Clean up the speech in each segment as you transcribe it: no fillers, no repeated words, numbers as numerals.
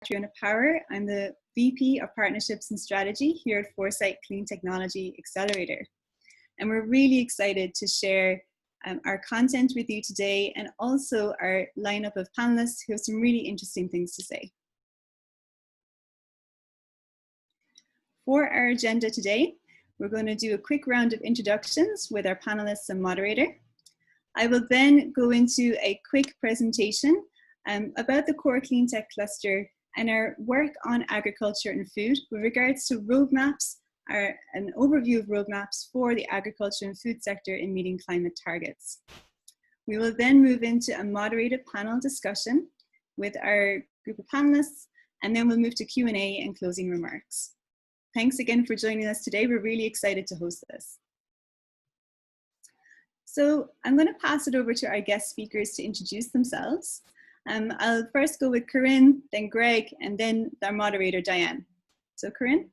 Catriona Power. I'm the VP of Partnerships and Strategy here at Foresight Clean Technology Accelerator. And we're really excited to share our content with you today, and also our lineup of panelists who have some really interesting things to say. For our agenda today, we're going to do a quick round of introductions with our panelists and moderator. I will then go into a quick presentation about the core Cleantech cluster and our work on agriculture and food with regards to roadmaps, an overview of roadmaps for the agriculture and food sector in meeting climate targets. We will then move into a moderated panel discussion with our group of panelists, and then we'll move to Q&A and closing remarks. Thanks again for joining us today. We're really excited to host this. So I'm going to pass it over to our guest speakers to introduce themselves. I'll first go with Corine, then Greg, and then our moderator, Diane. So Corine?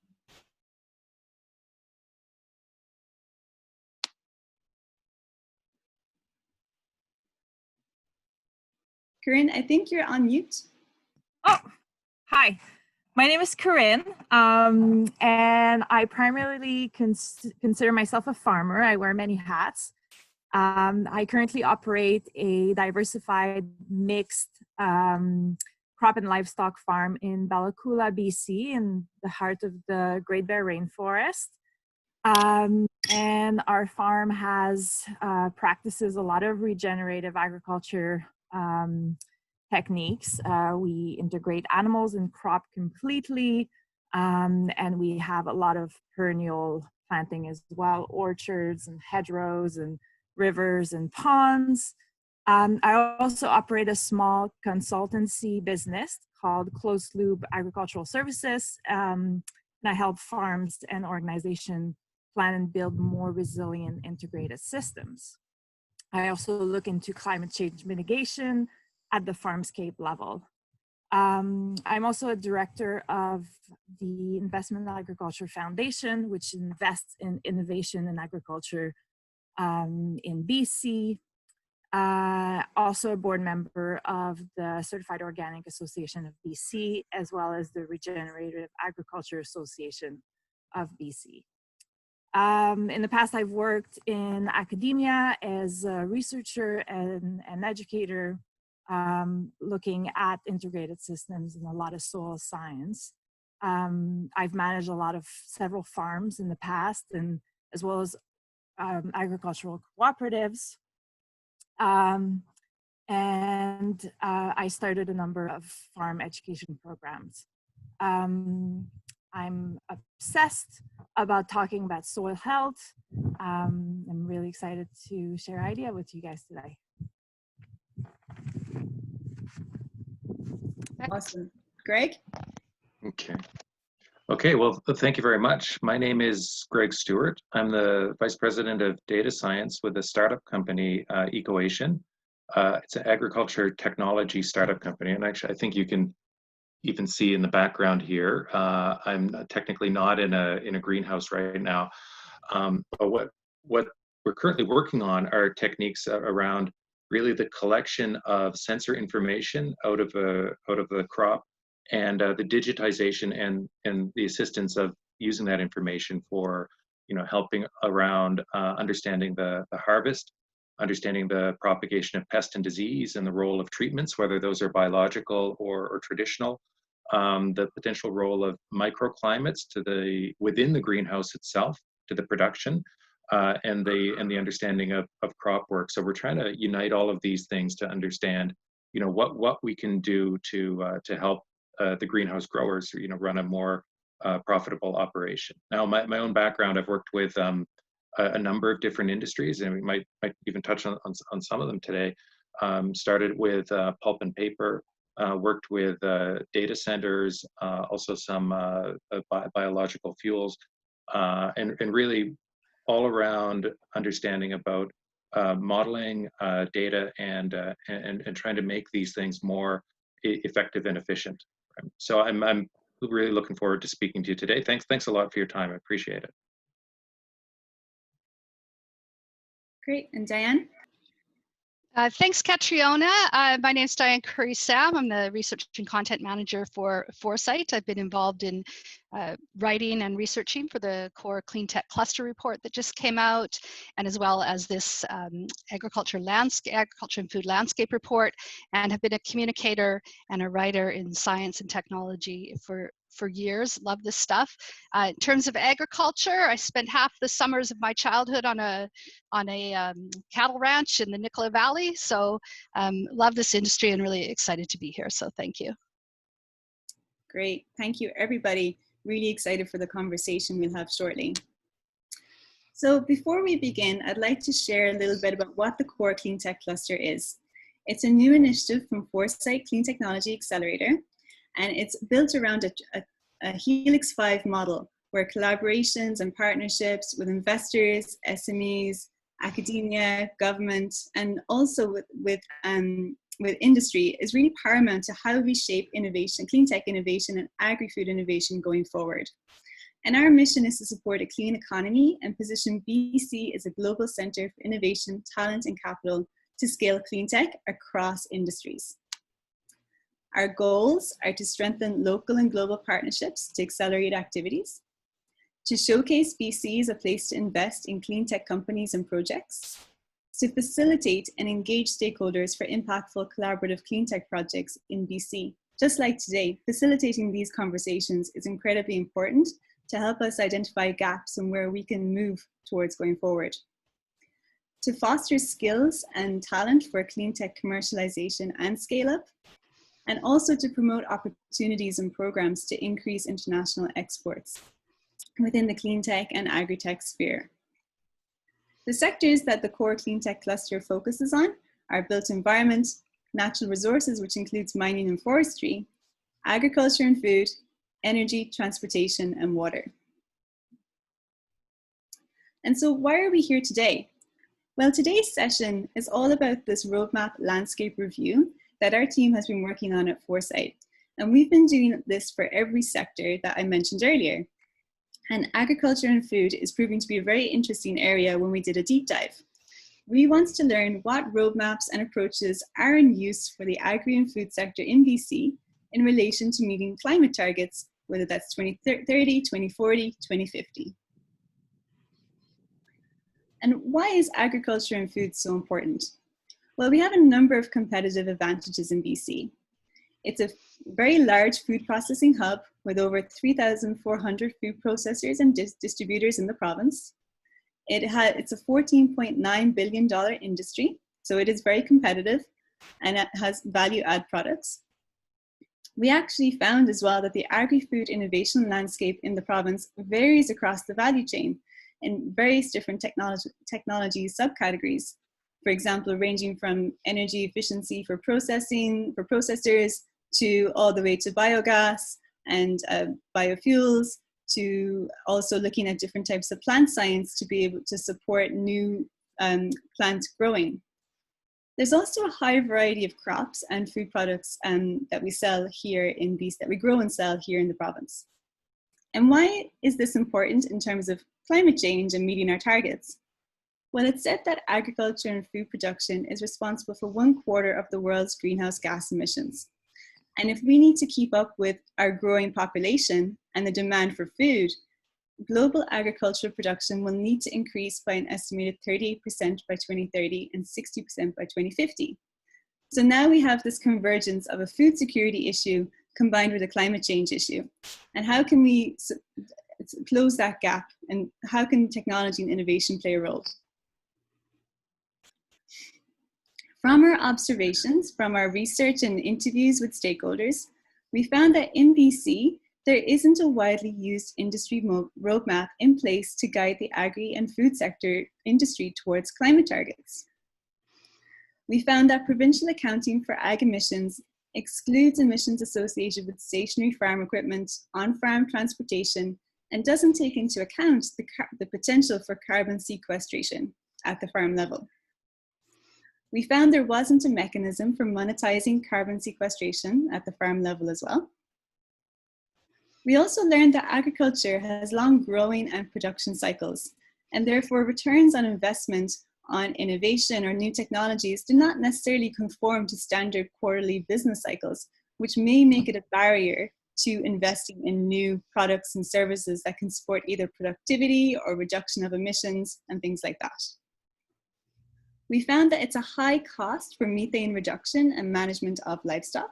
Corine, I think you're on mute. Oh, hi. My name is Corine, and I primarily consider myself a farmer. I wear many hats. I currently operate a diversified mixed crop and livestock farm in Ballacoola, BC, in the heart of the Great Bear Rainforest. And our farm has practices a lot of regenerative agriculture techniques. We integrate animals and crop completely, and we have a lot of perennial planting as well, orchards and hedgerows and rivers and ponds. I also operate a small consultancy business called Closed Loop Agricultural Services, and I help farms and organizations plan and build more resilient integrated systems. I also look into climate change mitigation at the farmscape level. I'm also a director of the Investment Agriculture Foundation, which invests in innovation in agriculture in BC. Also a board member of the Certified Organic Association of BC, as well as the Regenerative Agriculture Association of BC. In the past, I've worked in academia as a researcher and an educator, looking at integrated systems and a lot of soil science. I've managed several farms in the past, and as well as agricultural cooperatives. And I started a number of farm education programs. I'm obsessed about talking about soil health. I'm really excited to share an idea with you guys today. Awesome. Greg? Okay, well, thank you very much. My name is Greg Stewart. I'm the Vice President of Data Science with a startup company, Ecoation. It's an agriculture technology startup company, and actually I think you can even see in the background here, I'm technically not in a greenhouse right now, but what we're currently working on are techniques around really the collection of sensor information out of a crop, and the digitization and the assistance of using that information for helping around understanding the harvest, understanding the propagation of pest and disease and the role of treatments, whether those are biological or traditional, the potential role of microclimates within the greenhouse itself to the production, and the understanding of crop work. So we're trying to unite all of these things to understand, what we can do to help the greenhouse growers, run a more profitable operation. Now, my own background, I've worked with a number of different industries, and we might even touch on some of them today. Started with pulp and paper, worked with data centers, also some biological fuels, and really all around understanding about modeling data and trying to make these things more effective and efficient. So I'm really looking forward to speaking to you today. Thanks a lot for your time. I appreciate it. Great. And Diane? Thanks, Catriona. My name is Diane Currie Sam. I'm the Research and Content Manager for Foresight. I've been involved in writing and researching for the core Cleantech cluster report that just came out, and as well as this agriculture and food landscape report, and have been a communicator and a writer in science and technology for years. Love this stuff. In terms of agriculture, I spent half the summers of my childhood on a cattle ranch in the Nicola Valley. So love this industry and really excited to be here. So thank you. Great, thank you everybody. Really excited for the conversation we'll have shortly. So before we begin, I'd like to share a little bit about what the Core Cleantech Cluster is. It's a new initiative from Foresight Clean Technology Accelerator, and it's built around a Helix 5 model where collaborations and partnerships with investors, SMEs, academia, government, and also with industry is really paramount to how we shape innovation, clean tech innovation and agri-food innovation going forward. And our mission is to support a clean economy and position BC as a global center for innovation, talent and capital to scale clean tech across industries. Our goals are to strengthen local and global partnerships to accelerate activities, to showcase BC as a place to invest in clean tech companies and projects, to facilitate and engage stakeholders for impactful collaborative clean tech projects in BC. Just like today, facilitating these conversations is incredibly important to help us identify gaps and where we can move towards going forward. To foster skills and talent for clean tech commercialization and scale up, and also to promote opportunities and programs to increase international exports within the clean tech and agri-tech sphere. The sectors that the Core Clean Tech Cluster focuses on are built environment, natural resources, which includes mining and forestry, agriculture and food, energy, transportation, and water. And so why are we here today? Well, today's session is all about this roadmap landscape review that our team has been working on at Foresight. And we've been doing this for every sector that I mentioned earlier. And agriculture and food is proving to be a very interesting area when we did a deep dive. We want to learn what roadmaps and approaches are in use for the agri and food sector in BC in relation to meeting climate targets, whether that's 2030, 2040, 2050. And why is agriculture and food so important? Well, we have a number of competitive advantages in BC. It's a very large food processing hub with over 3,400 food processors and distributors in the province. It's a $14.9 billion industry, so it is very competitive and it has value-add products. We actually found as well that the agri-food innovation landscape in the province varies across the value chain in various different technology subcategories. For example, ranging from energy efficiency for processors, to all the way to biogas and biofuels, to also looking at different types of plant science to be able to support new plant growing. There's also a high variety of crops and food products that we sell here in BC, that we grow and sell here in the province. And why is this important in terms of climate change and meeting our targets? Well, it's said that agriculture and food production is responsible for 1/4 of the world's greenhouse gas emissions. And if we need to keep up with our growing population and the demand for food, global agricultural production will need to increase by an estimated 38% by 2030 and 60% by 2050. So now we have this convergence of a food security issue combined with a climate change issue. And how can we close that gap? And how can technology and innovation play a role? From our observations, from our research and interviews with stakeholders, we found that in BC, there isn't a widely used industry roadmap in place to guide the agri and food sector industry towards climate targets. We found that provincial accounting for ag emissions excludes emissions associated with stationary farm equipment, on-farm transportation, and doesn't take into account the potential for carbon sequestration at the farm level. We found there wasn't a mechanism for monetizing carbon sequestration at the farm level as well. We also learned that agriculture has long growing and production cycles, and therefore returns on investment on innovation or new technologies do not necessarily conform to standard quarterly business cycles, which may make it a barrier to investing in new products and services that can support either productivity or reduction of emissions and things like that. We found that it's a high cost for methane reduction and management of livestock.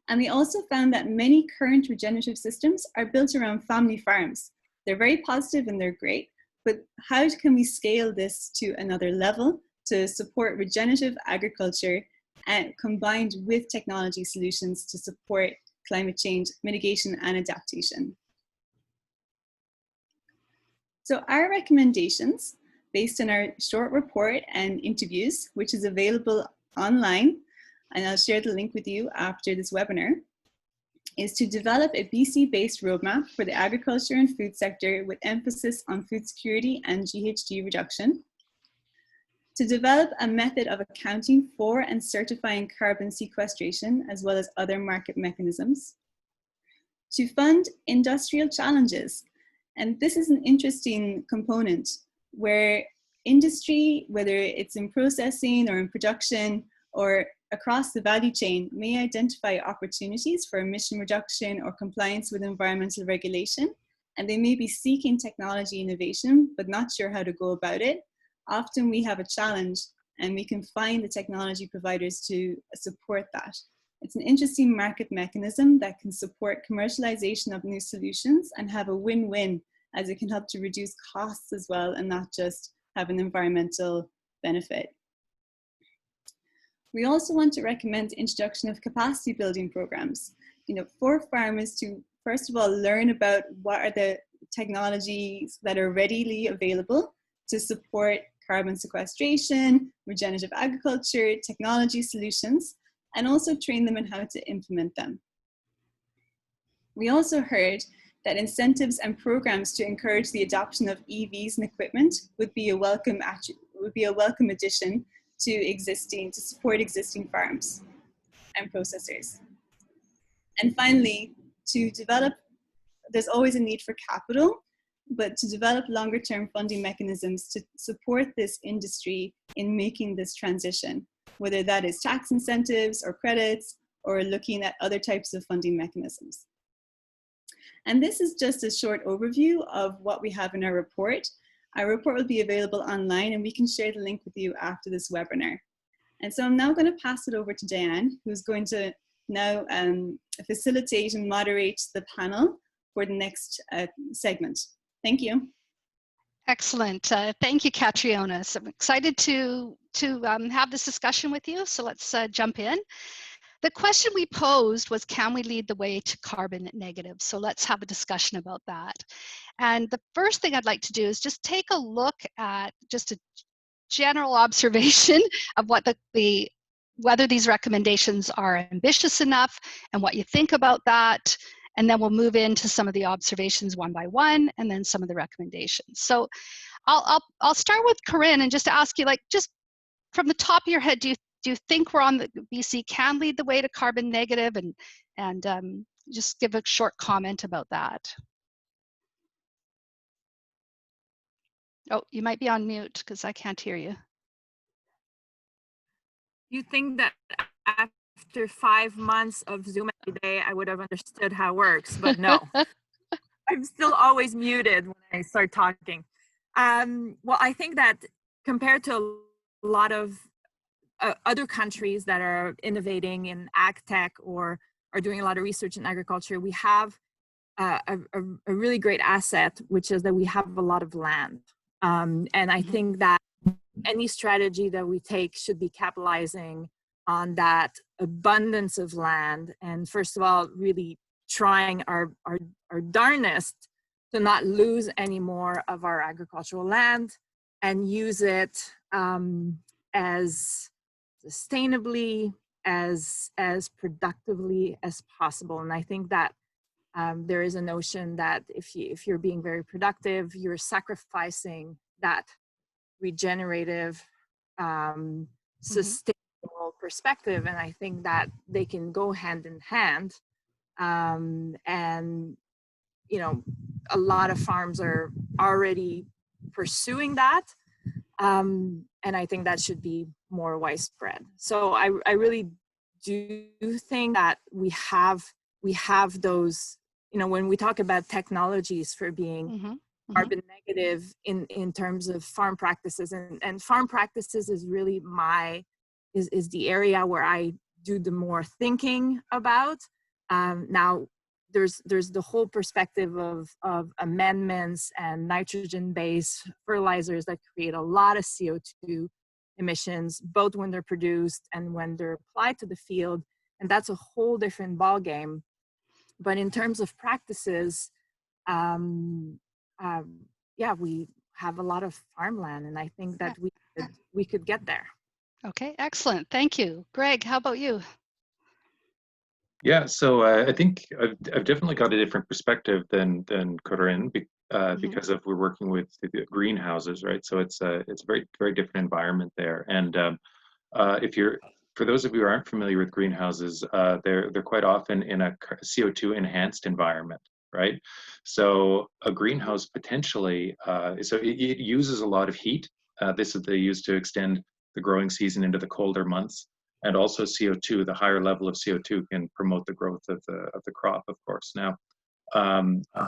And we also found that many current regenerative systems are built around family farms. They're very positive and they're great, but how can we scale this to another level to support regenerative agriculture and combined with technology solutions to support climate change mitigation and adaptation? So our recommendations, based on our short report and interviews, which is available online, and I'll share the link with you after this webinar, is to develop a BC-based roadmap for the agriculture and food sector with emphasis on food security and GHG reduction, to develop a method of accounting for and certifying carbon sequestration, as well as other market mechanisms, to fund industrial challenges. And this is an interesting component where industry, whether it's in processing or in production or across the value chain, may identify opportunities for emission reduction or compliance with environmental regulation, and they may be seeking technology innovation, but not sure how to go about it. Often we have a challenge and we can find the technology providers to support that. It's an interesting market mechanism that can support commercialization of new solutions and have a win-win, as it can help to reduce costs as well and not just have an environmental benefit. We also want to recommend the introduction of capacity building programs, for farmers to first of all learn about what are the technologies that are readily available to support carbon sequestration, regenerative agriculture, technology solutions, and also train them in how to implement them. We also heard that incentives and programs to encourage the adoption of EVs and equipment would be a welcome addition to support existing farms and processors. And finally, there's always a need for capital, but to develop longer term funding mechanisms to support this industry in making this transition, whether that is tax incentives or credits or looking at other types of funding mechanisms. And this is just a short overview of what we have in our report. Our report will be available online and we can share the link with you after this webinar. And so I'm now going to pass it over to Diane, who's going to now facilitate and moderate the panel for the next segment. Thank you. Excellent. Thank you, Catriona. So I'm excited to have this discussion with you. So let's jump in. The question we posed was, can we lead the way to carbon negative? So let's have a discussion about that. And the first thing I'd like to do is just take a look at just a general observation of what whether these recommendations are ambitious enough and what you think about that. And then we'll move into some of the observations one by one, and then some of the recommendations. So I'll start with Corine and just ask you, just from the top of your head, do you think we're on the BC can lead the way to carbon negative, and just give a short comment about that. Oh, you might be on mute because I can't hear you. You think that after 5 months of Zoom every day, I would have understood how it works, but no. I'm still always muted when I start talking. Well, I think that compared to a lot of other countries that are innovating in ag tech or are doing a lot of research in agriculture, we have a really great asset, which is that we have a lot of land. And I think that any strategy that we take should be capitalizing on that abundance of land. And first of all, really trying our darnest to not lose any more of our agricultural land and use it as sustainably, as productively as possible. And I think that there is a notion that if you're being very productive, you're sacrificing that regenerative, sustainable perspective. And I think that they can go hand in hand. And, a lot of farms are already pursuing that. And I think that should be more widespread. So I really do think that we have those, when we talk about technologies for being carbon negative in terms of farm practices, and farm practices is really is the area where I do the more thinking about. Now there's the whole perspective of amendments and nitrogen-based fertilizers that create a lot of CO2 emissions, both when they're produced and when they're applied to the field, and that's a whole different ballgame. But in terms of practices, yeah, we have a lot of farmland, and I think that we could get there. Okay, excellent. Thank you. Greg, how about you? Yeah, so I think I've definitely got a different perspective than Corine because of we're working with the greenhouses, right? So it's a very, very different environment there. And for those of you who aren't familiar with greenhouses, they're quite often in a CO2 enhanced environment, right? So a greenhouse potentially, so it uses a lot of heat. They use to extend the growing season into the colder months. And also CO2, the higher level of CO2 can promote the growth of the crop, of course. Now,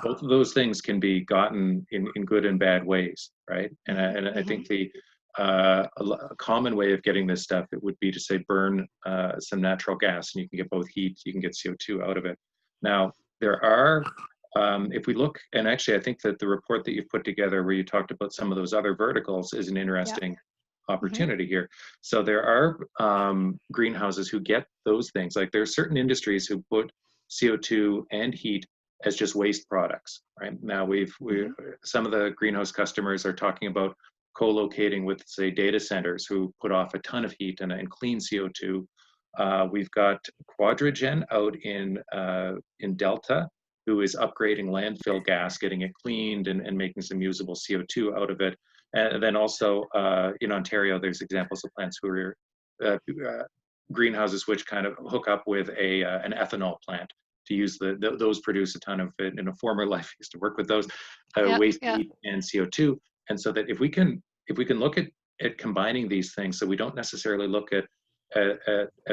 both of those things can be gotten in good and bad ways, right? And I think a common way of getting this stuff, it would be to say burn some natural gas, and you can get both heat, you can get CO2 out of it. Now, there are, if we look, and actually I think that the report that you've put together where you talked about some of those other verticals is an interesting opportunity here. So there are greenhouses who get those things. Like there are certain industries who put CO2 and heat as just waste products, right? Now some of the greenhouse customers are talking about co-locating with, say, data centers who put off a ton of heat and clean CO2. We've got Quadragen out in Delta, who is upgrading landfill gas, getting it cleaned and making some usable CO2 out of it. And then also in Ontario, there's examples of plants who are greenhouses which kind of hook up with an ethanol plant to use those produce a ton of it. In a former life, I used to work with those waste heat and CO2. And so that if we can look at combining these things, so we don't necessarily look at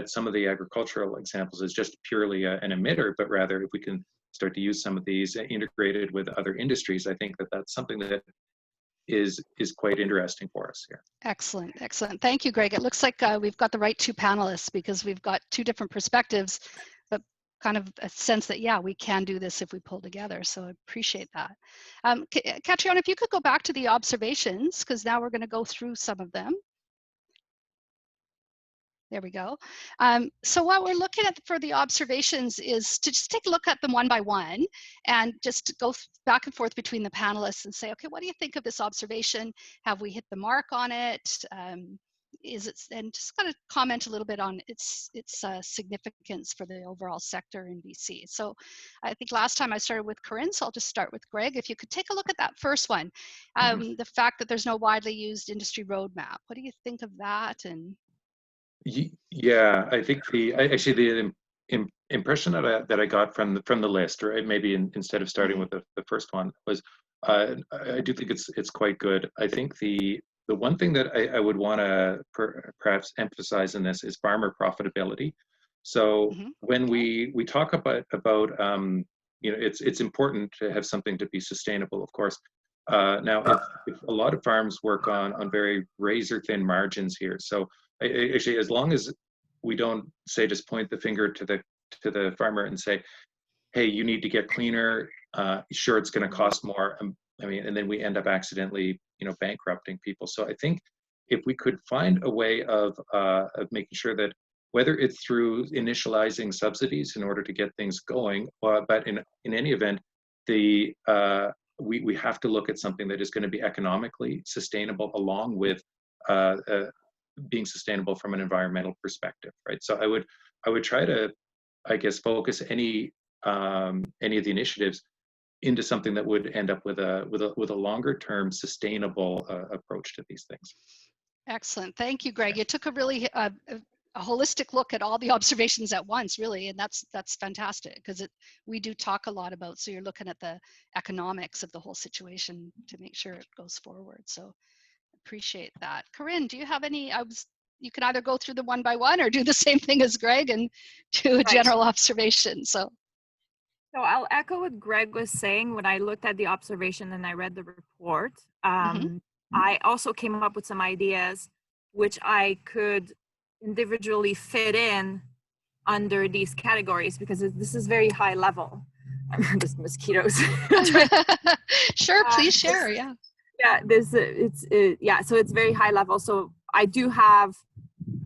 some of the agricultural examples as just purely an emitter, but rather if we can start to use some of these integrated with other industries, I think that that's something that is quite interesting for us here. Excellent, excellent. Thank you, Greg. It looks like we've got the right two panelists because we've got two different perspectives, but kind of a sense that, yeah, we can do this if we pull together. So I appreciate that. Catriona, if you could go back to the observations, because now we're going to go through some of them. There we go. So what we're looking at for the observations is to just take a look at them one by one and just go back and forth between the panelists and say, okay, what do you think of this observation? Have we hit the mark on it? And just kind of comment a little bit on its significance for the overall sector in BC. So I think last time I started with Corine, so I'll just start with Greg. If you could take a look at that first one, the fact that there's no widely used industry roadmap. What do you think of that? And yeah, I think the impression that I got from the list, right? Maybe instead of starting with the first one, was I do think it's quite good. I think the one thing that I would want to perhaps emphasize in this is farmer profitability. So when we talk about it's important to have something to be sustainable, of course. Now, if a lot of farms work on very razor thin margins here, so actually, as long as we don't say just point the finger to the farmer and say, "Hey, you need to get cleaner." Sure, it's going to cost more. And then we end up accidentally, bankrupting people. So I think if we could find a way of making sure that whether it's through initializing subsidies in order to get things going, but in any event, we have to look at something that is going to be economically sustainable along with being sustainable from an environmental perspective, right? So I would try to, I guess, focus any of the initiatives into something that would end up with a longer term sustainable approach to these things. Excellent, thank you, Greg. You took a really a holistic look at all the observations at once, really, and that's fantastic because we do talk a lot about. So you're looking at the economics of the whole situation to make sure it goes forward. So appreciate that. Corine, do you have any, you can either go through them one by one or do the same thing as Greg and do a general observation. So I'll echo what Greg was saying. When I looked at the observation and I read the report, I also came up with some ideas which I could individually fit in under these categories, because this is very high level. Just mosquitoes. Sure, please share. Yeah. Yeah, so it's very high level. So I do have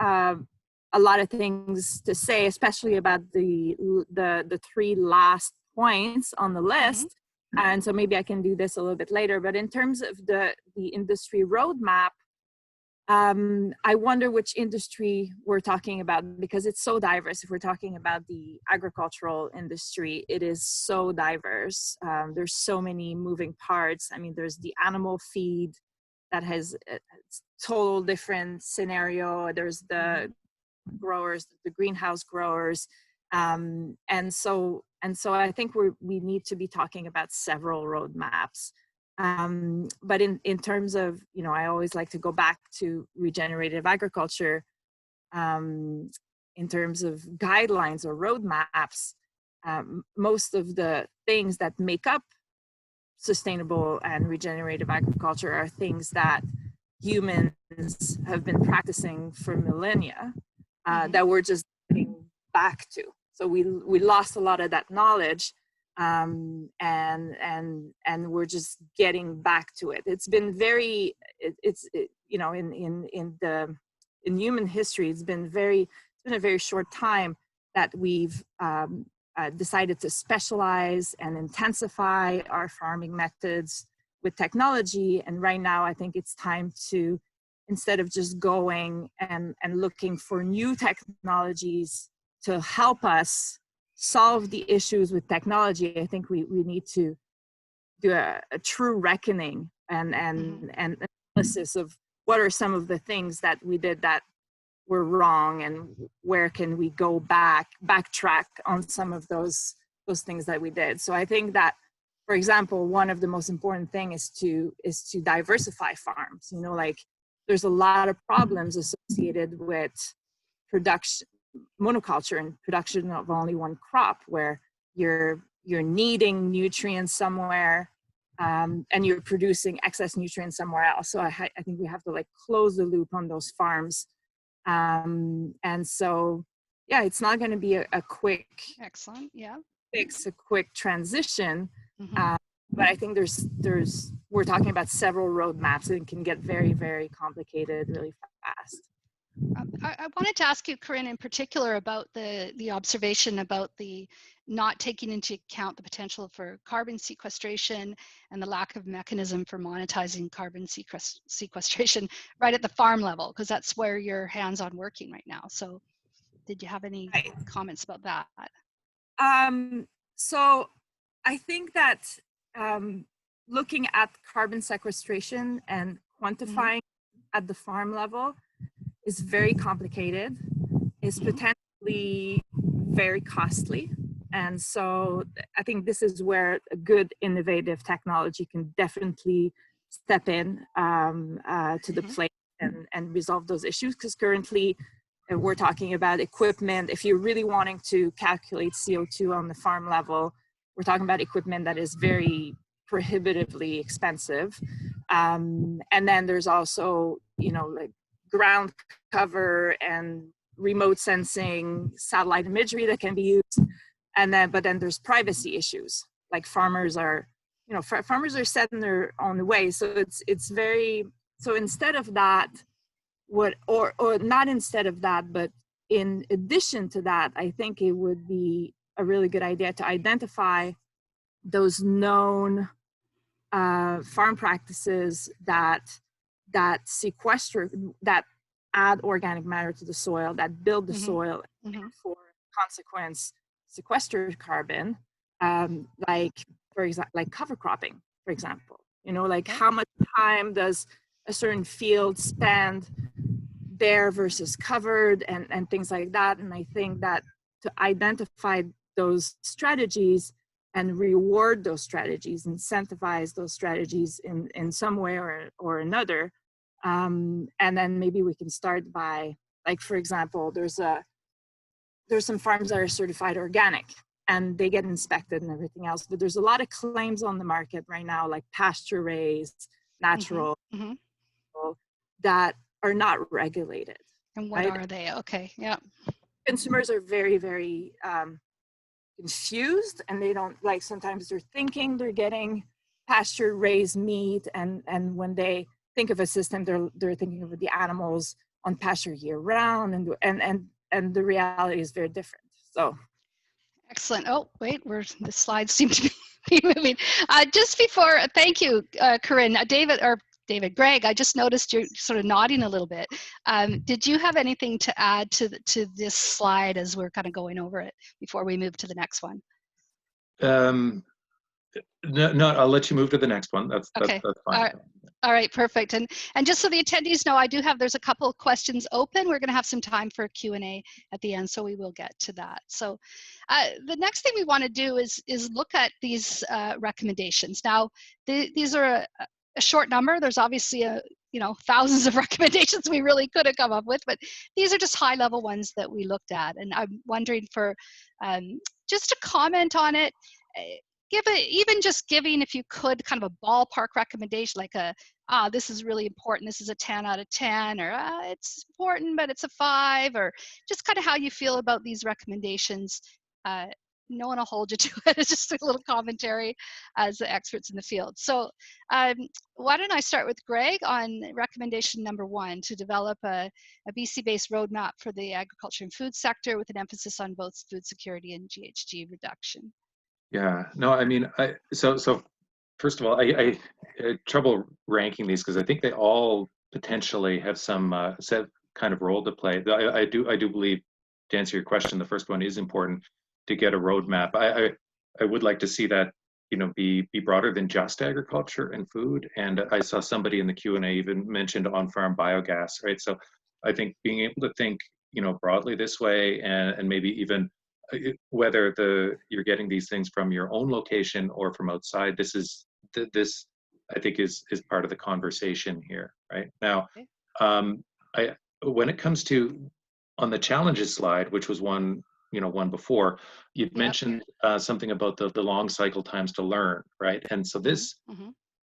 a lot of things to say, especially about the three last points on the list. And so maybe I can do this a little bit later. But in terms of the industry roadmap, I wonder which industry we're talking about, because it's so diverse. If we're talking about the agricultural industry, it is so diverse. There's so many moving parts. I mean, there's the animal feed that has a total different scenario. There's the growers, the greenhouse growers. And so I think we need to be talking about several roadmaps. But in terms of, I always like to go back to regenerative agriculture, in terms of guidelines or roadmaps. Most of the things that make up sustainable and regenerative agriculture are things that humans have been practicing for millennia, that we're just getting back to. So we lost a lot of that knowledge. And we're just getting back to it. It's been very, in human history, it's been a very short time that we've decided to specialize and intensify our farming methods with technology. And right now, I think it's time to, instead of just going and looking for new technologies to help us solve the issues with technology, I think we need to do a true reckoning and analysis of what are some of the things that we did that were wrong, and where can we go backtrack on some of those things that we did. So I think that, for example, one of the most important things is to diversify farms. Like, there's a lot of problems associated with production, monoculture, and production of only one crop, where you're needing nutrients somewhere, and you're producing excess nutrients somewhere else. So I think we have to close the loop on those farms. And so, yeah, it's not going to be a quick fix, a quick transition. But I think we're talking about several roadmaps, and it can get very, very complicated really fast. I wanted to ask you, Corine, in particular about the observation about the not taking into account the potential for carbon sequestration and the lack of mechanism for monetizing carbon sequestration right at the farm level, because that's where you're hands-on working right now. So did you have any comments about that? So I think that looking at carbon sequestration and quantifying at the farm level is very complicated, is potentially very costly. And so I think this is where a good innovative technology can definitely step in to the plate and resolve those issues. Because currently we're talking about equipment. If you're really wanting to calculate CO2 on the farm level, we're talking about equipment that is very prohibitively expensive. And then there's also, ground cover and remote sensing, satellite imagery that can be used. But then there's privacy issues. Like, farmers are set in their own way. So it's very, so instead of that, or not instead of that, but in addition to that, I think it would be a really good idea to identify those known farm practices that sequester, that add organic matter to the soil, that build the soil, and for consequence sequester carbon, like, for example, like cover cropping, for example. How much time does a certain field spend bare versus covered, and things like that. And I think that to identify those strategies and reward those strategies, incentivize those strategies in some way or another, And then maybe we can start by, like, for example, there's some farms that are certified organic and they get inspected and everything else, but there's a lot of claims on the market right now, like pasture raised, natural, that are not regulated. And what right? are they? Okay, yeah. Consumers are very, very confused, and they don't, like, sometimes they're thinking they're getting pasture raised meat, and when they think of a system, they're thinking of the animals on pasture year round, and the reality is very different. So Excellent. Oh, wait, the slides seem to be moving. Just before, thank you, Corine. Greg, I just noticed you're sort of nodding a little bit. Did you have anything to add to this slide as we're kind of going over it before we move to the next one? No, I'll let you move to the next one. That's fine. All right, perfect. And just so the attendees know, there's a couple of questions open. We're going to have some time for Q&A at the end, so we will get to that. So the next thing we want to do is look at these recommendations. Now, these are a short number. There's obviously thousands of recommendations we really could have come up with, but these are just high-level ones that we looked at. And I'm wondering for just a comment on it. Even just giving, if you could, kind of a ballpark recommendation, like this is really important, this is a 10 out of 10, or it's important but it's a 5, or just kind of how you feel about these recommendations. No one will hold you to it. It's just a little commentary as the experts in the field. So why don't I start with Greg on recommendation number 1, to develop a BC-based roadmap for the agriculture and food sector with an emphasis on both food security and GHG reduction. Yeah, no, I mean, so first of all, I had trouble ranking these because I think they all potentially have some set kind of role to play. I do believe, to answer your question, the first one is important, to get a roadmap. I would like to see that, be broader than just agriculture and food. And I saw somebody in the Q&A even mentioned on-farm biogas, right? So I think being able to think, broadly this way, and maybe even whether you're getting these things from your own location or from outside, this I think is part of the conversation here, right? Now, when it comes to on the challenges slide, which was one before, you'd mentioned something about the long cycle times to learn, right? And so this,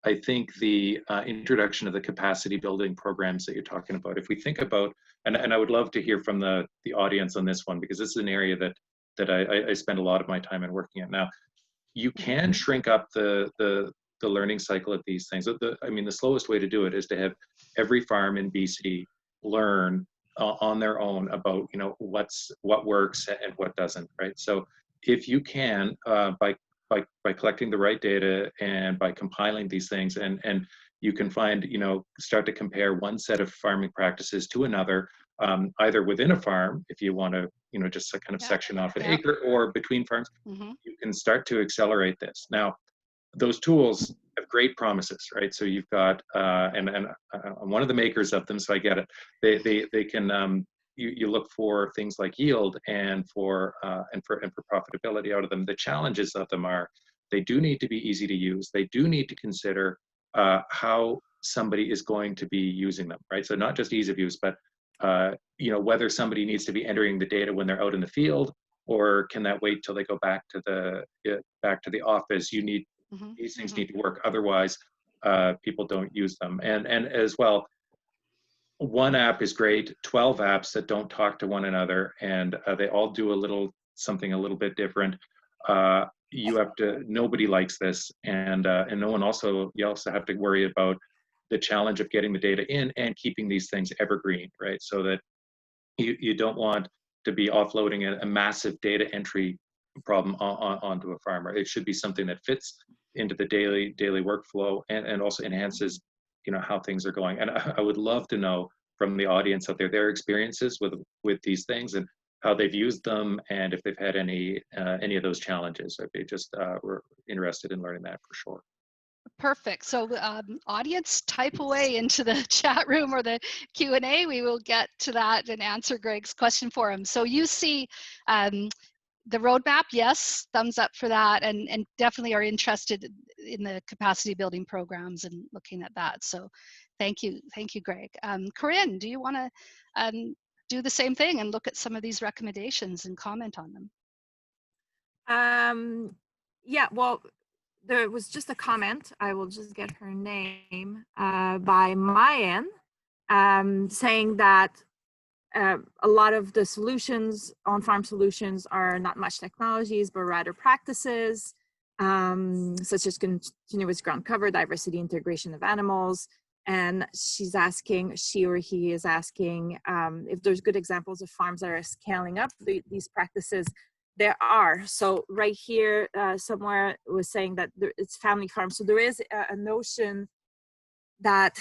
I think the introduction of the capacity building programs that you're talking about, if we think about, and I would love to hear from the audience on this one, because this is an area that I spend a lot of my time in working at. Now, you can shrink up the learning cycle of these things. I mean, the slowest way to do it is to have every farm in BC learn on their own about what works and what doesn't, right? So if you can, by collecting the right data and by compiling these things, and you can find, start to compare one set of farming practices to another, either within a farm, if you want to, just kind of section off an acre, or between farms, you can start to accelerate this. Now, those tools have great promises, right? So you've got, and I'm one of the makers of them, so I get it. They can, you look for things like yield and for profitability out of them. The challenges of them are, they do need to be easy to use. They do need to consider how somebody is going to be using them, right? So not just ease of use, but whether somebody needs to be entering the data when they're out in the field, or can that wait till they go back to the office? You need these things need to work, otherwise people don't use them. And as well, one app is great, 12 apps that don't talk to one another, and they all do something a little bit different. You have to, nobody likes this, and no one you also have to worry about the challenge of getting the data in and keeping these things evergreen, right? So that you don't want to be offloading a massive data entry problem onto a farmer. It should be something that fits into the daily workflow, and also enhances, how things are going. And I would love to know from the audience out there their experiences with these things, and how they've used them, and if they've had any of those challenges. If they just were interested in learning that, for sure. Perfect. So audience, type away into the chat room or the Q&A. We will get to that and answer Greg's question for him. So you see the roadmap, yes, thumbs up for that, and definitely are interested in the capacity building programs and looking at that. So thank you, Greg. Corine, do you want to do the same thing and look at some of these recommendations and comment on them? Yeah, well, there was just a comment, I will just get her name, by Mayan, saying that a lot of the solutions, on-farm solutions, are not much technologies, but rather practices, such as continuous ground cover, diversity, integration of animals. And she's asking, she or he is asking, if there's good examples of farms that are scaling up these practices. There are. So right here, somewhere it was saying that it's family farms. So there is a notion that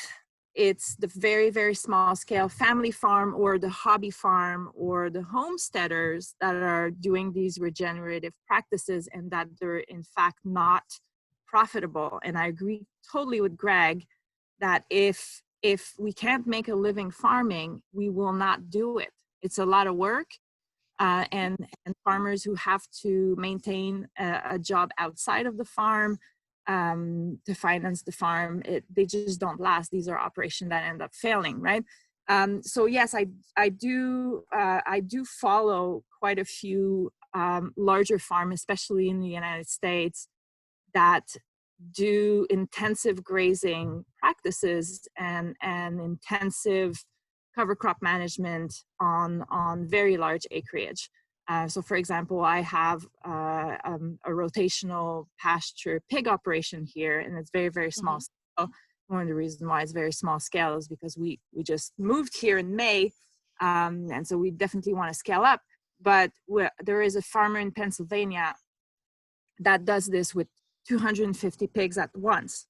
it's the very, very small scale family farm or the hobby farm or the homesteaders that are doing these regenerative practices, and that they're in fact not profitable. And I agree totally with Greg that if we can't make a living farming, we will not do it. It's a lot of work. And farmers who have to maintain a job outside of the farm to finance the farm, they just don't last. These are operations that end up failing, right? So yes, I do follow quite a few larger farms, especially in the United States, that do intensive grazing practices and intensive cover crop management on very large acreage. So for example, I have a rotational pasture pig operation here, and it's very, very small scale. One of the reasons why it's very small scale is because we just moved here in May, and so we definitely want to scale up. But there is a farmer in Pennsylvania that does this with 250 pigs at once.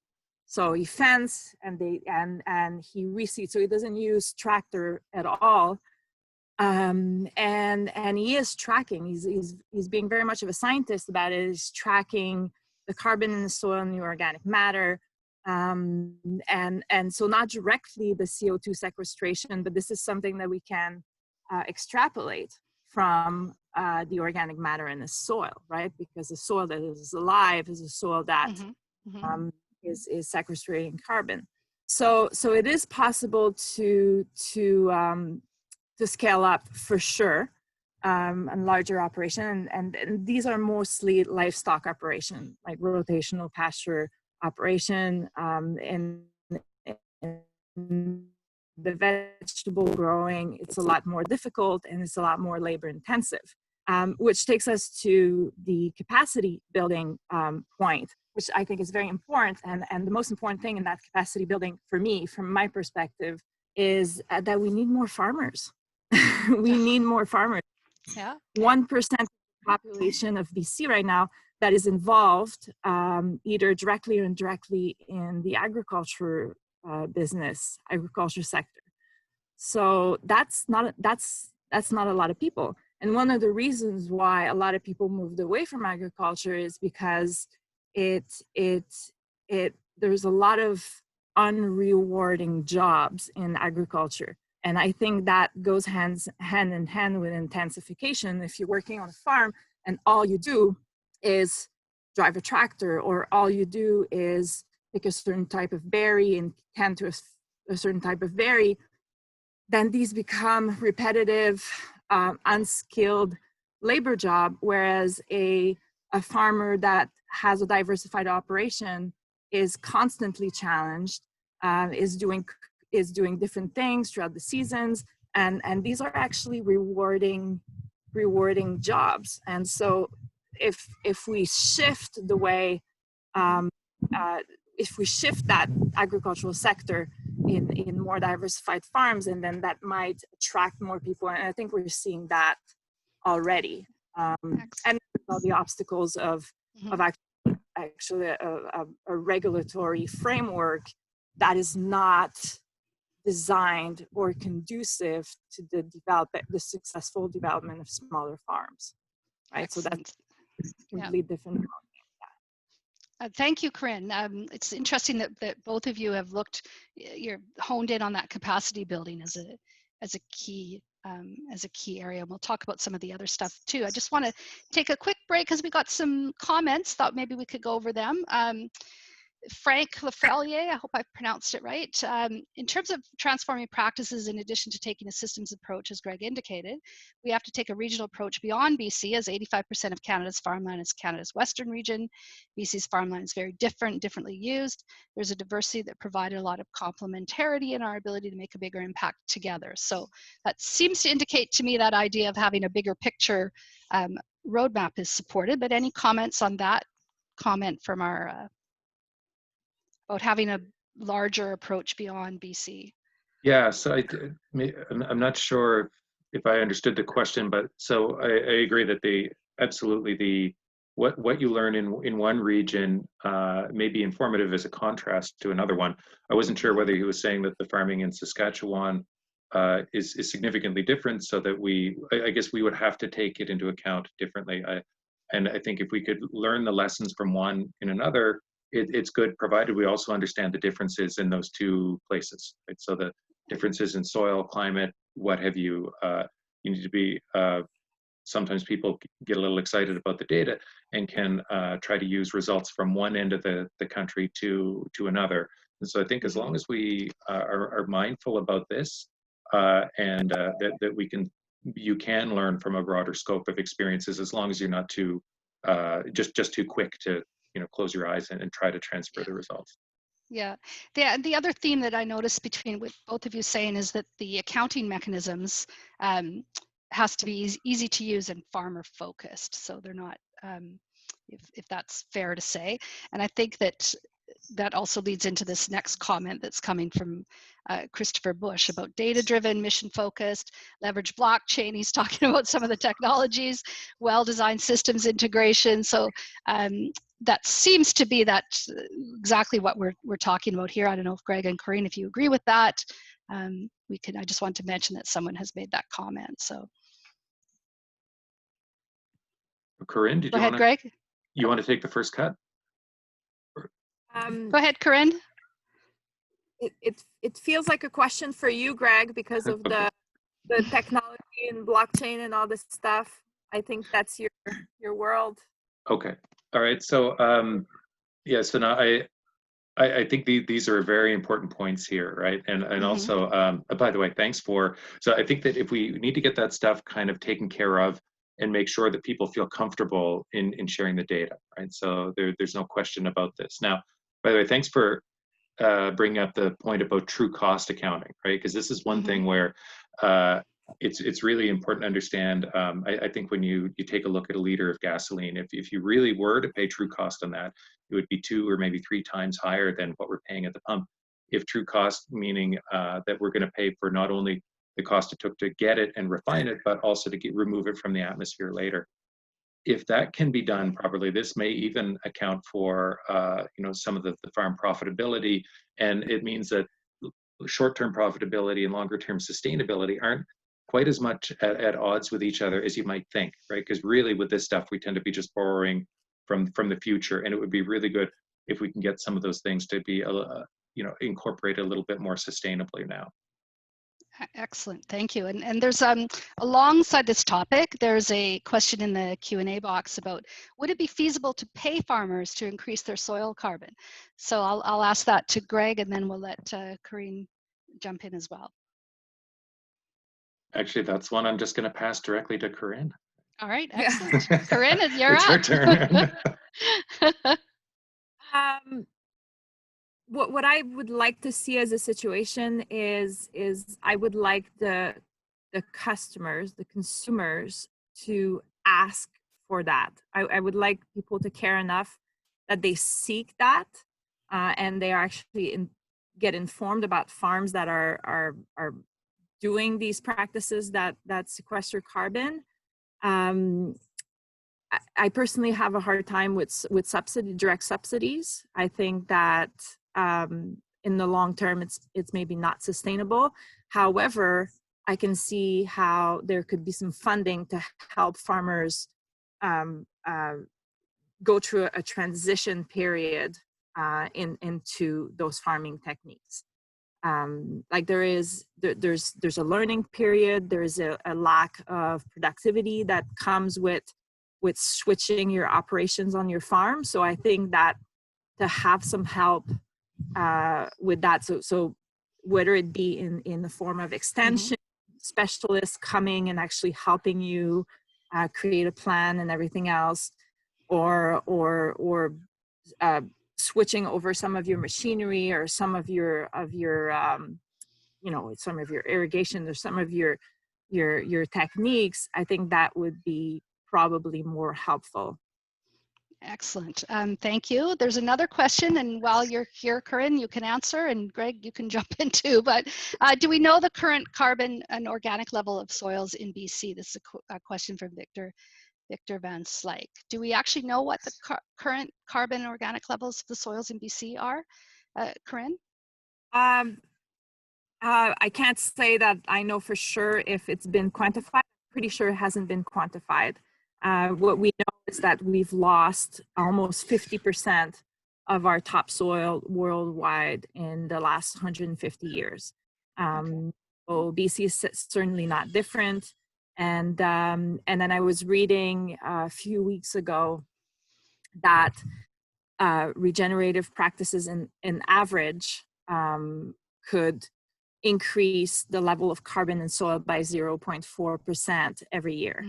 So he fence and he reseeds. So he doesn't use tractor at all, and he is tracking. He's being very much of a scientist about it. He's tracking the carbon in the soil and the organic matter, and so not directly the CO2 sequestration, but this is something that we can extrapolate from the organic matter in the soil, right? Because the soil that is alive is a soil that is sequestrating carbon. So it is possible to scale up for sure, and larger operation, and these are mostly livestock operation, like rotational pasture operation, and the vegetable growing, it's a lot more difficult and it's a lot more labor intensive, which takes us to the capacity building point, which I think is very important. And the most important thing in that capacity building for me, from my perspective, is that we need more farmers. We need more farmers. Yeah. 1% of the population of BC right now that is involved either directly or indirectly in the agriculture business, agriculture sector. So that's not a lot of people. And one of the reasons why a lot of people moved away from agriculture is because there's a lot of unrewarding jobs in agriculture. And I think that goes hand in hand with intensification. If you're working on a farm and all you do is drive a tractor, or all you do is pick a certain type of berry and tend to a certain type of berry, then these become repetitive, unskilled labor job. Whereas a farmer that has a diversified operation is constantly challenged, is doing different things throughout the seasons, and these are actually rewarding jobs. And so if we shift the way, if we shift that agricultural sector in more diversified farms, and then that might attract more people. And I think we're seeing that already. And all the obstacles of actually a regulatory framework that is not designed or conducive to the successful development of smaller farms, right? Excellent. So that's completely different. Thank you, Corine. It's interesting that both of you have you're honed in on that capacity building as a key area. We'll talk about some of the other stuff too. I just want to take a quick break because we got some comments. Thought maybe we could go over them. Frank Lefrelier, I hope I pronounced it right. In terms of transforming practices, in addition to taking a systems approach, as Greg indicated, we have to take a regional approach beyond BC, as 85% of Canada's farmland is Canada's western region. BC's farmland is very differently used. There's a diversity that provided a lot of complementarity in our ability to make a bigger impact together. So that seems to indicate to me that idea of having a bigger picture roadmap is supported. But any comments on that comment from our about having a larger approach beyond BC? Yeah, so I'm not sure if I understood the question, but so I agree that absolutely what you learn in one region may be informative as a contrast to another one. I wasn't sure whether he was saying that the farming in Saskatchewan is significantly different, so that I guess we would have to take it into account differently. And I think if we could learn the lessons from one in another, it's good, provided we also understand the differences in those two places. Right? So the differences in soil, climate, what have you. You need to be. Sometimes people get a little excited about the data and can try to use results from one end of the country to another. And so I think as long as we are mindful about this, and that you can learn from a broader scope of experiences, as long as you're not too just too quick to close your eyes and try to transfer the results. Yeah, the other theme that I noticed between what both of you saying is that the accounting mechanisms has to be easy to use and farmer focused. So they're not, if that's fair to say. And I think that also leads into this next comment that's coming from Christopher Bush about data-driven, mission-focused, leverage blockchain. He's talking about some of the technologies, well-designed systems integration. So that seems to be exactly what we're talking about here. I don't know if Greg and Corine, if you agree with that. I just want to mention that someone has made that comment. So, Corine, go ahead, Greg. You want to take the first cut? Go ahead, Corine. It feels like a question for you, Greg, because of the technology and blockchain and all this stuff. I think that's your world. Okay. All right. So yeah. So now I think these are very important points here, right? And also, by the way, thanks for. So I think that if we need to get that stuff kind of taken care of and make sure that people feel comfortable in sharing the data, right? So there's no question about this. Now, by the way, thanks for bringing up the point about true cost accounting, right? Because this is one thing where it's really important to understand. I think when you take a look at a liter of gasoline, if you really were to pay true cost on that, it would be 2 or maybe 3 times higher than what we're paying at the pump. If true cost, meaning that we're going to pay for not only the cost it took to get it and refine it, but also to remove it from the atmosphere later. If that can be done properly, this may even account for some of the farm profitability, and it means that short-term profitability and longer-term sustainability aren't quite as much at odds with each other as you might think, right? Because really with this stuff, we tend to be just borrowing from the future, and it would be really good if we can get some of those things to be incorporated a little bit more sustainably now. Excellent, thank you. And there's alongside this topic, there's a question in the Q&A box about, would it be feasible to pay farmers to increase their soil carbon? So I'll ask that to Greg, and then we'll let Corine jump in as well. Actually, that's one I'm just going to pass directly to Corine. All right, excellent. Corine, you're up. It's your turn. What I would like to see as a situation is I would like the customers, the consumers, to ask for that. I would like people to care enough that they seek that, and they are actually get informed about farms that are doing these practices that sequester carbon. I personally have a hard time with direct subsidies. I think that in the long term, it's maybe not sustainable. However, I can see how there could be some funding to help farmers go through a transition period into those farming techniques. Like there's a learning period. There's a lack of productivity that comes with switching your operations on your farm. So I think that have some help with that. So whether it be in the form of extension specialists coming and actually helping you create a plan and everything else, or switching over some of your machinery or some of your some of your irrigation or some of your techniques, I think that would be probably more helpful. Excellent. Thank you. There's another question, and while you're here, Corine, you can answer, and Greg, you can jump in too. But do we know the current carbon and organic level of soils in BC? This is a question from Victor Van Slyke. Do we actually know what the current carbon and organic levels of the soils in BC are, Corine? I can't say that I know for sure if it's been quantified. I'm pretty sure it hasn't been quantified. What we know is that we've lost almost 50% of our topsoil worldwide in the last 150 years. So BC is certainly not different. And then I was reading a few weeks ago that regenerative practices in average could increase the level of carbon in soil by 0.4% every year.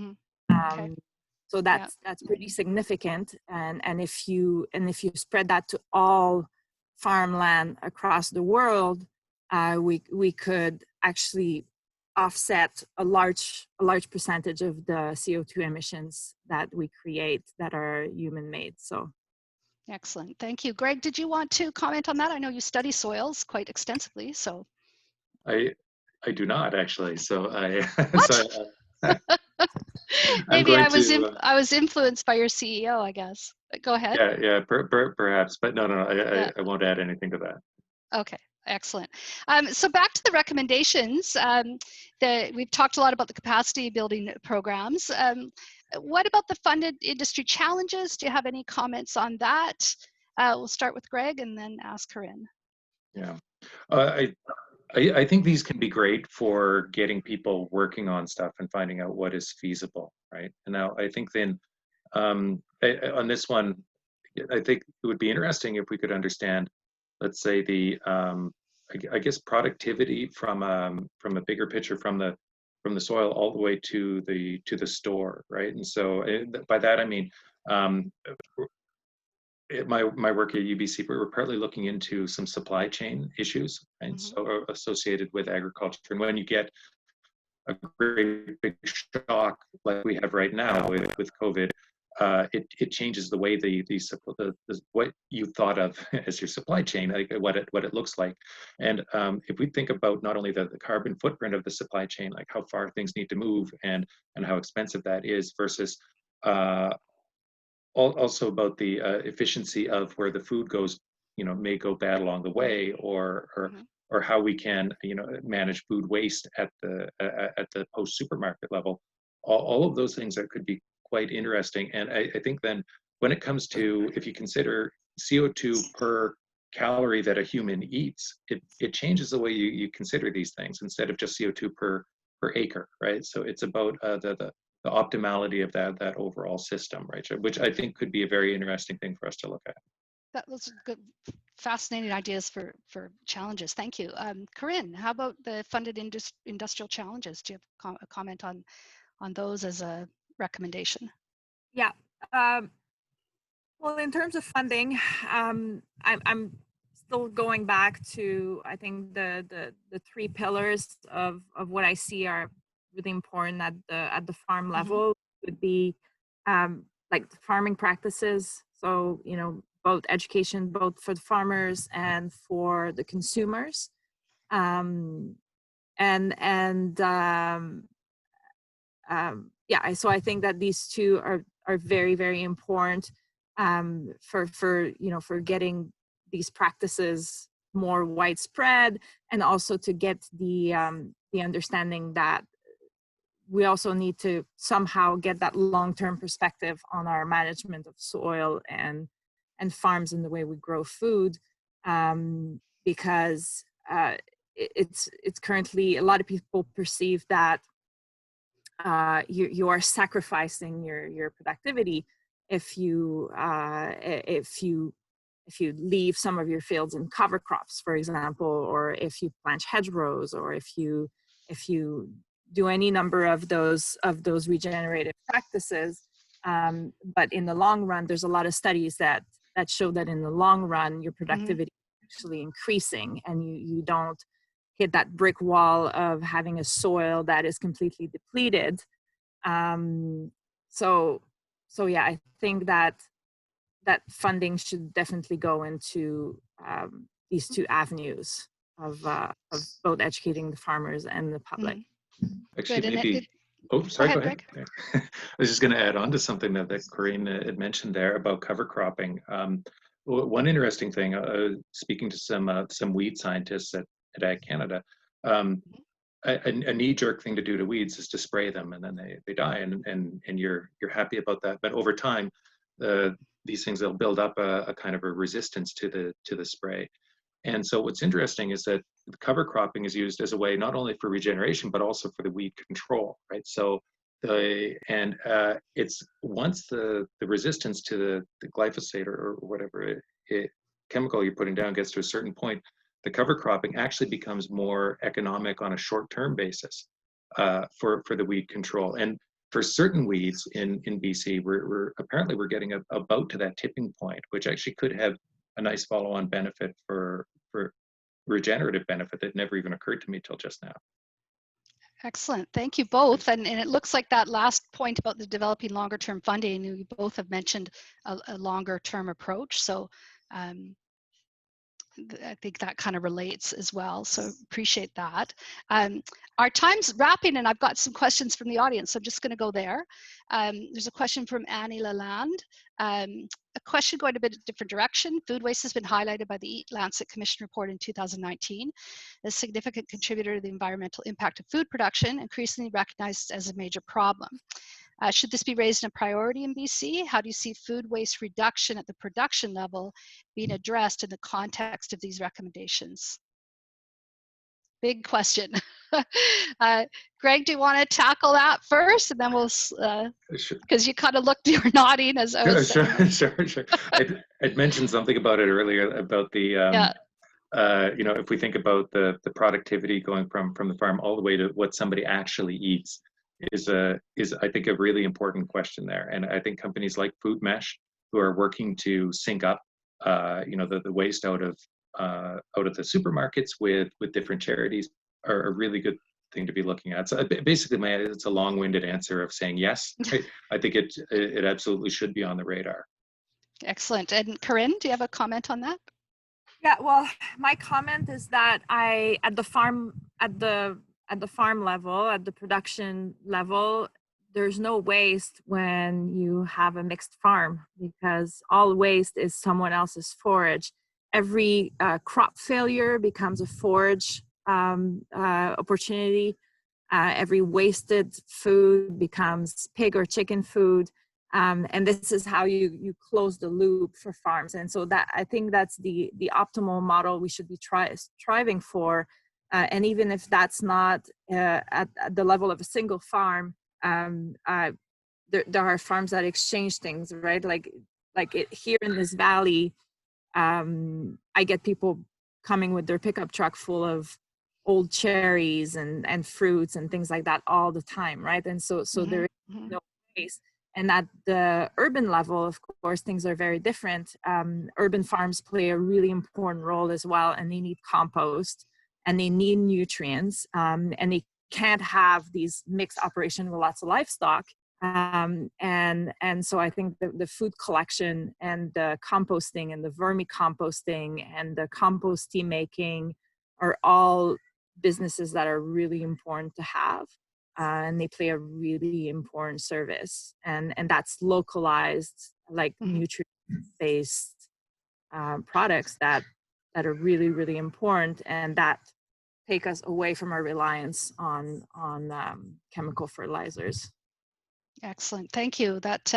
So that's pretty significant. And if you spread that to all farmland across the world, we could actually offset a large percentage of the CO2 emissions that we create that are human-made. So. Excellent, thank you. Greg, did you want to comment on that? I know you study soils quite extensively, so. I do not actually, so Maybe I was influenced by your CEO, I guess. Go ahead. Yeah, perhaps, but no, I won't add anything to that. Okay, excellent. So back to the recommendations. We've talked a lot about the capacity building programs. What about the funded industry challenges? Do you have any comments on that? We'll start with Greg and then ask Corine. Yeah, I think these can be great for getting people working on stuff and finding out what is feasible, right? And now I think then on this one, I think it would be interesting if we could understand, let's say the I guess productivity from a bigger picture from the soil all the way to the store, right? And so by that I mean my work at UBC, we were partly looking into some supply chain issues, and so associated with agriculture. And when you get a great big shock like we have right now with COVID, it changes the way the what you thought of as your supply chain, like what it looks like. And if we think about not only the carbon footprint of the supply chain, like how far things need to move and how expensive that is, versus also about the efficiency of where the food goes, may go bad along the way, or how we can, manage food waste at the post supermarket level. All of those things that could be quite interesting. And I think then when it comes to, if you consider CO2 per calorie that a human eats, it changes the way you consider these things instead of just CO2 per acre, right? So it's about the optimality of that overall system, right? Which I think could be a very interesting thing for us to look at. That was good, fascinating ideas for challenges. Thank you. Corine, how about the funded industrial challenges? Do you have a comment on those as a recommendation? Yeah. Well, in terms of funding, I'm still going back to, I think the three pillars of what I see are really important at the farm level would be like farming practices. So, both education, both for the farmers and for the consumers. Yeah, so I think that these two are very, very important for getting these practices more widespread, and also to get the understanding that we also need to somehow get that long-term perspective on our management of soil and farms and the way we grow food, because it's currently, a lot of people perceive that you are sacrificing your productivity if you leave some of your fields in cover crops, for example, or if you plant hedgerows, or if you do any number of those regenerative practices. But in the long run, there's a lot of studies that show that in the long run, your productivity is actually increasing, and you don't hit that brick wall of having a soil that is completely depleted. So yeah, I think that funding should definitely go into these two avenues of both educating the farmers and the public. Actually, Good. maybe. Oh, sorry. Go ahead. Greg. I was just going to add on to something that Corine had mentioned there about cover cropping. One interesting thing, speaking to some weed scientists at Ag Canada, a knee-jerk thing to do to weeds is to spray them, and then they die, and you're happy about that. But over time, these things, they'll build up a kind of a resistance to the spray. And so what's interesting is that cover cropping is used as a way not only for regeneration but also for the weed control, right? So it's once the resistance to the glyphosate or whatever chemical you're putting down gets to a certain point, the cover cropping actually becomes more economic on a short-term basis for the weed control. And for certain weeds in BC, we're apparently getting about to that tipping point, which actually could have a nice follow-on benefit for regenerative benefit that never even occurred to me till just now. Excellent. Thank you both. And it looks like that last point about the developing longer term funding, you both have mentioned a longer term approach. So I think that kind of relates as well. So appreciate that. Our time's wrapping, and I've got some questions from the audience. So I'm just going to go there. There's a question from Annie Lalande. A question going a bit different direction. Food waste has been highlighted by the Eat Lancet Commission report in 2019 as a significant contributor to the environmental impact of food production, increasingly recognized as a major problem. Should this be raised in a priority in BC? How do you see food waste reduction at the production level being addressed in the context of these recommendations? Big question. Greg, do you want to tackle that first, and then we'll, because you kind of looked, you're nodding as I was saying. Sure. I'd mentioned something about it earlier about the, you know, if we think about the productivity going from the farm all the way to what somebody actually eats, is I think a really important question there. And I think companies like Food Mesh, who are working to sync up you know, the waste out of the supermarkets with different charities, are a really good thing to be looking at. So basically, it's a long-winded answer of saying yes. Right? I think it absolutely should be on the radar. Excellent. And Corine, do you have a comment on that? Yeah, well, my comment is that at the farm level, at the production level, there's no waste when you have a mixed farm, because all waste is someone else's forage. Every crop failure becomes a forage opportunity. Every wasted food becomes pig or chicken food. And this is how you close the loop for farms. And so that, I think that's the optimal model we should be striving for. And even if that's not at the level of a single farm, there are farms that exchange things, right? Like here in this valley, I get people coming with their pickup truck full of old cherries and fruits and things like that all the time, right? And so there is no waste. And at the urban level, of course, things are very different. Urban farms play a really important role as well, and they need compost and they need nutrients, and they can't have these mixed operation with lots of livestock. And so I think the food collection and the composting and the vermicomposting and the compost tea making are all businesses that are really important to have. And they play a really important service, and that's localized, like nutrient-based products that are really, really important, and that take us away from our reliance on chemical fertilizers. Excellent, thank you. That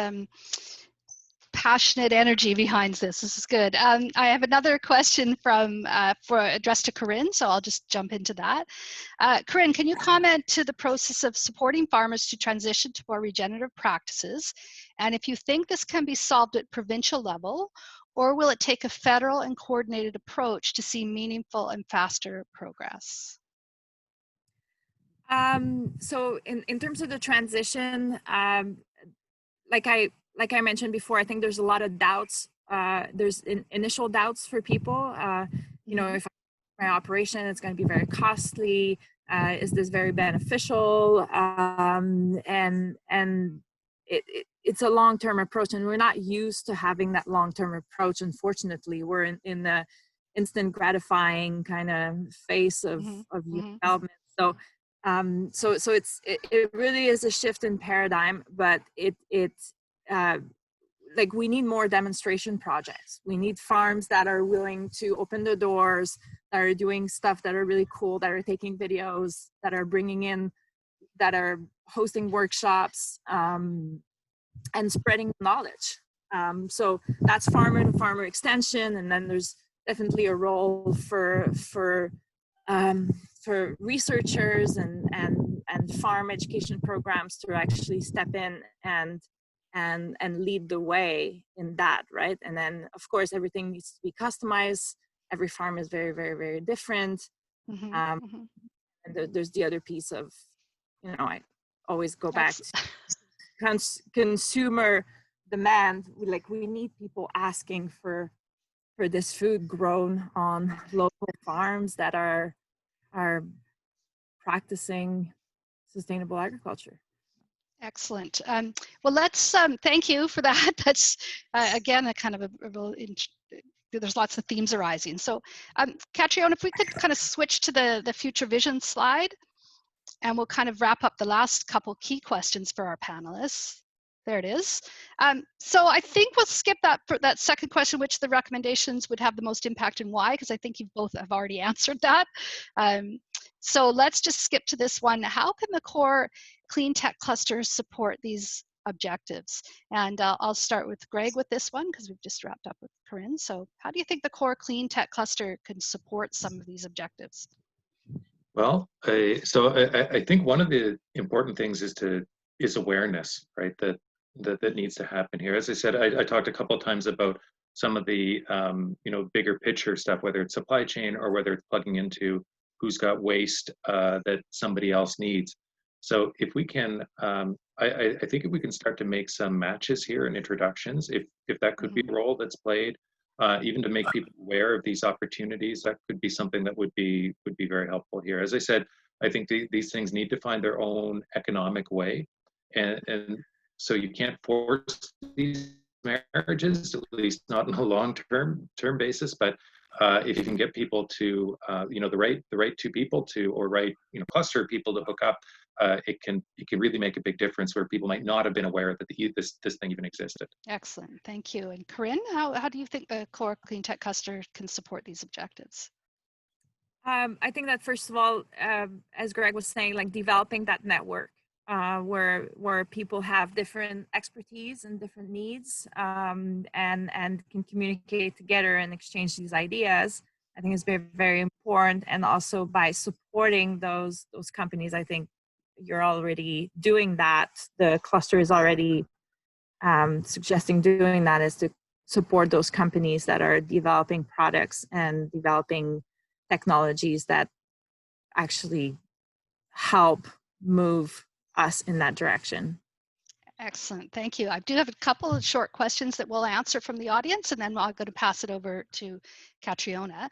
passionate energy behind this is good. I have another question addressed to Corine, so I'll just jump into that. Corine, can you comment to the process of supporting farmers to transition to more regenerative practices, and if you think this can be solved at provincial level, or will it take a federal and coordinated approach to see meaningful and faster progress? So in terms of the transition, like I mentioned before, I think there's a lot of doubts. There's initial doubts for people. You know, if my operation is going to be very costly, is this very beneficial? And it's a long-term approach, and we're not used to having that long-term approach. Unfortunately, we're in the instant gratifying kind of phase of development. So it really is a shift in paradigm, but like we need more demonstration projects. We need farms that are willing to open the doors, that are doing stuff that are really cool, that are taking videos, that are bringing in, that are hosting workshops, and spreading knowledge. So that's farmer to farmer extension, and then there's definitely a role for researchers and farm education programs to actually step in and lead the way in that, right? And then of course everything needs to be customized. Every farm is very, very, very different. And there's the other piece of, you know, I always go back to consumer demand. Like we need people asking for this food grown on local farms that are practicing sustainable agriculture. Excellent. Well, let's thank you for that. That's again a kind of there's lots of themes arising. So, Catriona, if we could kind of switch to the future vision slide, and we'll kind of wrap up the last couple key questions for our panelists. There it is. So I think we'll skip that second question, which the recommendations would have the most impact and why, because I think you both have already answered that. So let's just skip to this one. How can the core Cleantech cluster support these objectives? And I'll start with Greg with this one, because we've just wrapped up with Corine. So how do you think the core Cleantech cluster can support some of these objectives? Well, I think one of the important things is awareness, right? That needs to happen here. As I said, I talked a couple of times about some of the bigger picture stuff, whether it's supply chain or whether it's plugging into who's got waste that somebody else needs. So if we can, I think if we can start to make some matches here and introductions, if that could be a role that's played, even to make people aware of these opportunities, that could be something that would be very helpful here. As I said, I think these things need to find their own economic way, and so you can't force these marriages, at least not on a long-term basis. But if you can get people to, the right two people to, or right, cluster of people to hook up, it can really make a big difference where people might not have been aware that this thing even existed. Excellent, thank you. And Corine, how do you think the core Cleantech cluster can support these objectives? I think that first of all, as Greg was saying, like developing that network where people have different expertise and different needs, and can communicate together and exchange these ideas, I think is very, very important. And also by supporting those companies, I think you're already doing that. The cluster is already suggesting doing that, is to support those companies that are developing products and developing technologies that actually help move us in that direction. Excellent, thank you. I do have a couple of short questions that we'll answer from the audience, and then I'm going to pass it over to Catriona.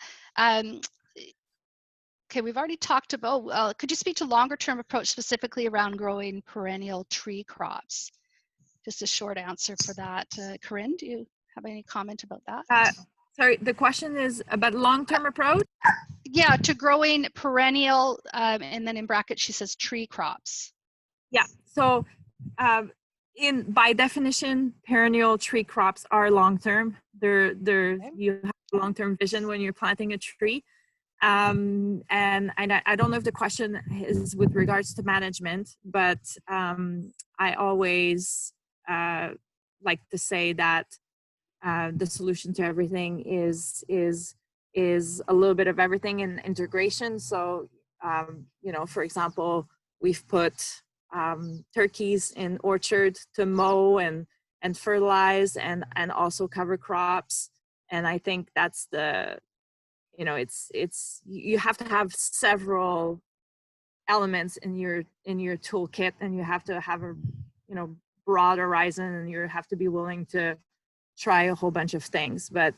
Okay, we've already talked about, could you speak to longer term approach specifically around growing perennial tree crops? Just a short answer for that. Corine, do you have any comment about that? Sorry, the question is about long-term approach? Yeah, to growing perennial, and then in brackets she says tree crops. Yeah, so by definition, perennial tree crops are long-term. You have a long-term vision when you're planting a tree. And I don't know if the question is with regards to management, but I always like to say that the solution to everything is a little bit of everything in integration. So, for example, we've put turkeys in orchard to mow and fertilize and also cover crops. And I think that's the, you know, you have to have several elements in your toolkit, and you have to have a, you know, broad horizon, and you have to be willing to try a whole bunch of things. But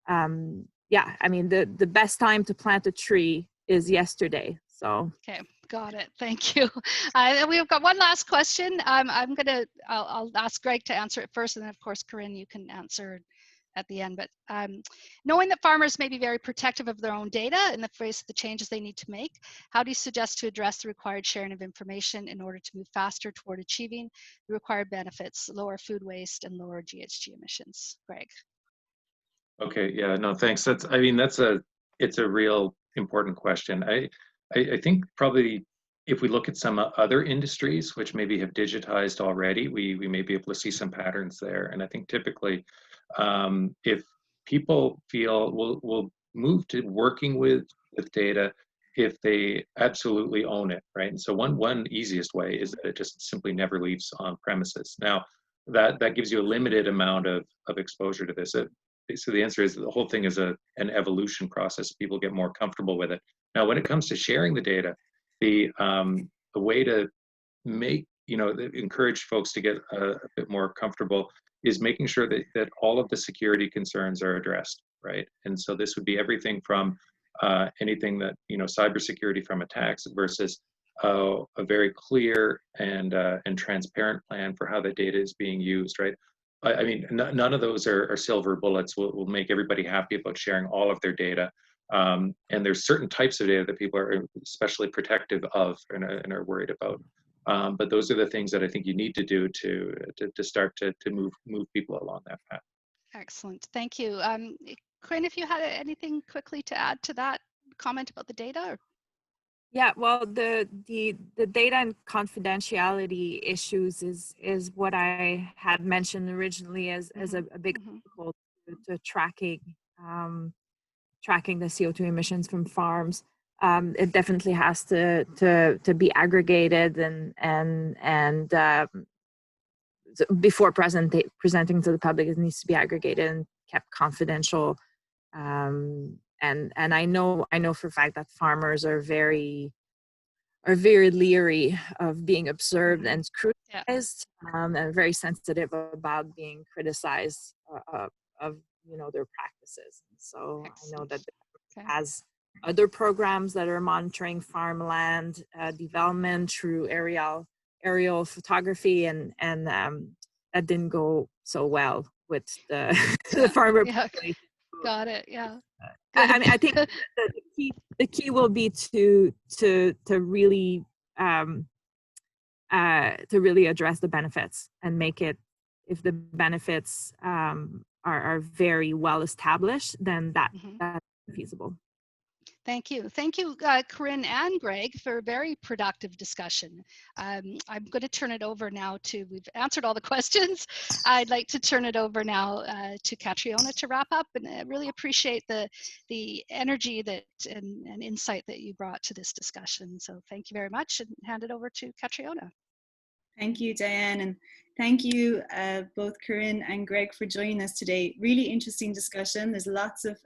yeah, I mean, the best time to plant a tree is yesterday. So okay, got it. Thank you. We've got one last question. I'll ask Greg to answer it first, and then of course, Corine, you can answer at the end. But knowing that farmers may be very protective of their own data in the face of the changes they need to make, how do you suggest to address the required sharing of information in order to move faster toward achieving the required benefits, lower food waste and lower GHG emissions? Greg. Okay, yeah, no, thanks. It's a real important question. I think probably if we look at some other industries which maybe have digitized already, we may be able to see some patterns there. And I think typically, if people feel will move to working with data if they absolutely own it, right? And so one easiest way is that it just simply never leaves on premises. Now, that gives you a limited amount of exposure to this. So the answer is the whole thing is an evolution process. People get more comfortable with it. Now, when it comes to sharing the data, the way to make, you know, encourage folks to get a bit more comfortable is making sure that all of the security concerns are addressed, right? And so this would be everything from anything that, you know, cybersecurity from attacks versus a very clear and transparent plan for how the data is being used, right? I mean, none of those are silver bullets. Will make everybody happy about sharing all of their data. And there's certain types of data that people are especially protective of and are worried about. But those are the things that I think you need to do to start to move people along that path. Excellent, thank you. Corine, if you had anything quickly to add to that comment about the data? Or? Yeah, well, the data and confidentiality issues is what I had mentioned originally as a big obstacle to tracking the CO2 emissions from farms. It definitely has to be aggregated and before presenting to the public, it needs to be aggregated and kept confidential. And I know for a fact that farmers are very leery of being observed and scrutinized, and very sensitive about being criticized of, you know, their practices. And so I know that has other programs that are monitoring farmland development through aerial photography, and that didn't go so well with the farmer population. Got it. Yeah. I mean, I think the key will be to really address the benefits and make it, if the benefits are very well established, then that's feasible. Thank you. Thank you, Corine and Greg, for a very productive discussion. I'm going to turn it over now we've answered all the questions. I'd like to turn it over now to Catriona to wrap up, and I really appreciate the energy and insight that you brought to this discussion. So thank you very much, and hand it over to Catriona. Thank you, Diane, and thank you both Corine and Greg for joining us today. Really interesting discussion. There's lots of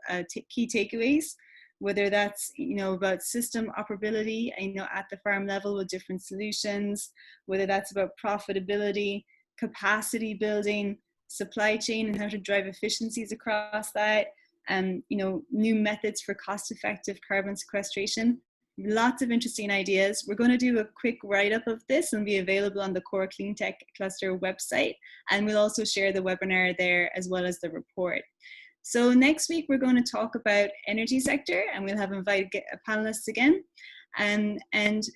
key takeaways, whether that's, you know, about system operability, you know, at the farm level with different solutions, whether that's about profitability, capacity building, supply chain and how to drive efficiencies across that, and, you know, new methods for cost-effective carbon sequestration. Lots of interesting ideas. We're going to do a quick write-up of this and be available on the Core Cleantech Cluster website, and we'll also share the webinar there as well as the report. So next week, we're going to talk about energy sector, and we'll have invited panelists again. And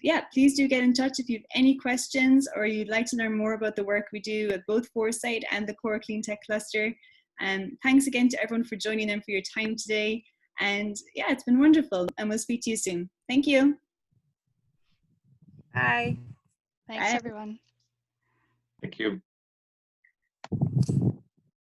yeah, please do get in touch if you have any questions or you'd like to learn more about the work we do at both Foresight and the Core Cleantech Cluster. And thanks again to everyone for joining in for your time today. And yeah, it's been wonderful, and we'll speak to you soon. Thank you. Bye. Thanks, everyone. Thank you.